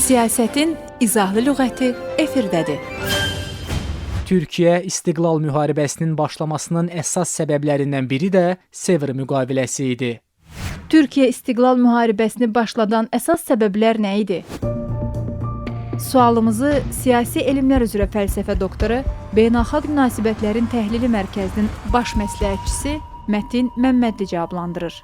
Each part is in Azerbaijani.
Siyasətin izahlı lüğəti efirdədir. Türkiyə İstiqlal müharibəsinin başlamasının əsas səbəblərindən biri də Sevr müqaviləsi idi. Türkiyə İstiqlal müharibəsini başladan əsas səbəblər nə idi? Sualımızı Siyasi Elmlər üzrə fəlsəfə doktoru, Beynəlxalq Münasibətlərin Təhlili Mərkəzinin baş məsləhətçisi Mətin Məmmədli cavablandırır.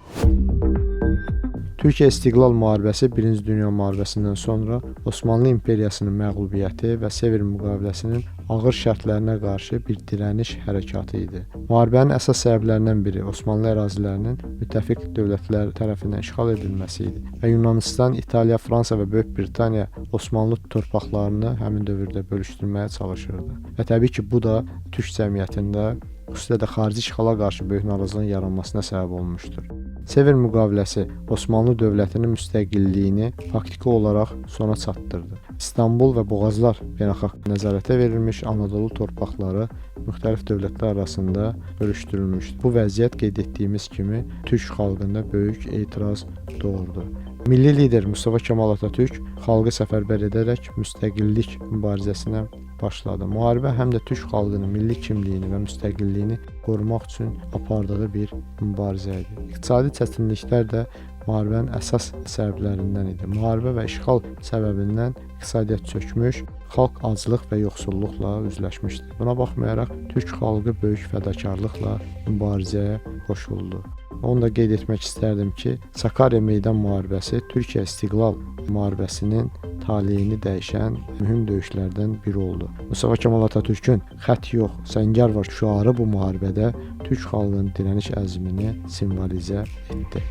Türkiyə İstiqlal müharibəsi 1-ci Dünya müharibəsindən sonra Osmanlı İmperiyasının məğlubiyyəti və Sevr müqaviləsinin ağır şərtlərinə qarşı bir dirəniş hərəkatı idi. Müharibənin əsas səbəblərindən biri Osmanlı ərazilərinin müttəfiq dövlətlər tərəfindən işğal edilməsi idi və Yunanistan, İtaliya, Fransa və Böyük Britaniya Osmanlı torpaqlarını həmin dövrdə bölüşdürməyə çalışırdı. Və təbii ki, bu da Türk cəmiyyətində, xüsusilə də xarici işğala qarşı böyük narazılığın yaranmasına səbəb olmuşdur. Sevr müqaviləsi Osmanlı dövlətinin müstəqilliyini faktiki olaraq sona çatdırdı. İstanbul və Boğazlar beynəlxalq nəzarətə verilmiş, Anadolu torpaqları müxtəlif dövlətlər arasında bölüşdürülmüşdü. Bu vəziyyət qeyd etdiyimiz kimi Türk xalqında böyük etiraz doğurdu. Milli lider Mustafa Kemal Atatürk xalqı səfərbər edərək müstəqillik mübarizəsinə başladı. Müharibə həm də Türk xalqının milli kimliyini və müstəqilliyini qorumaq üçün apardığı bir mübarizə idi. İqtisadi çətinliklər də müharibənin əsas səbəblərindən idi. Müharibə və işğal səbəbindən iqtisadiyyat çökmüş, xalq aclıq və yoxsulluqla üzləşmişdi. Buna baxmayaraq Türk xalqı böyük fədakarlıqla mübarizəyə qoşuldu. Onu da qeyd etmək istərdim ki, Sakarya meydan müharibəsi Türkiyə İstiqlal müharibəsinin taleyini dəyişən mühüm döyüşlərdən biri oldu. Mustafa Kemal Atatürkün "Xət yox, səngər var" şüarı bu müharibədə Türk xalqının dirəniş əzmini simvolizə etdi.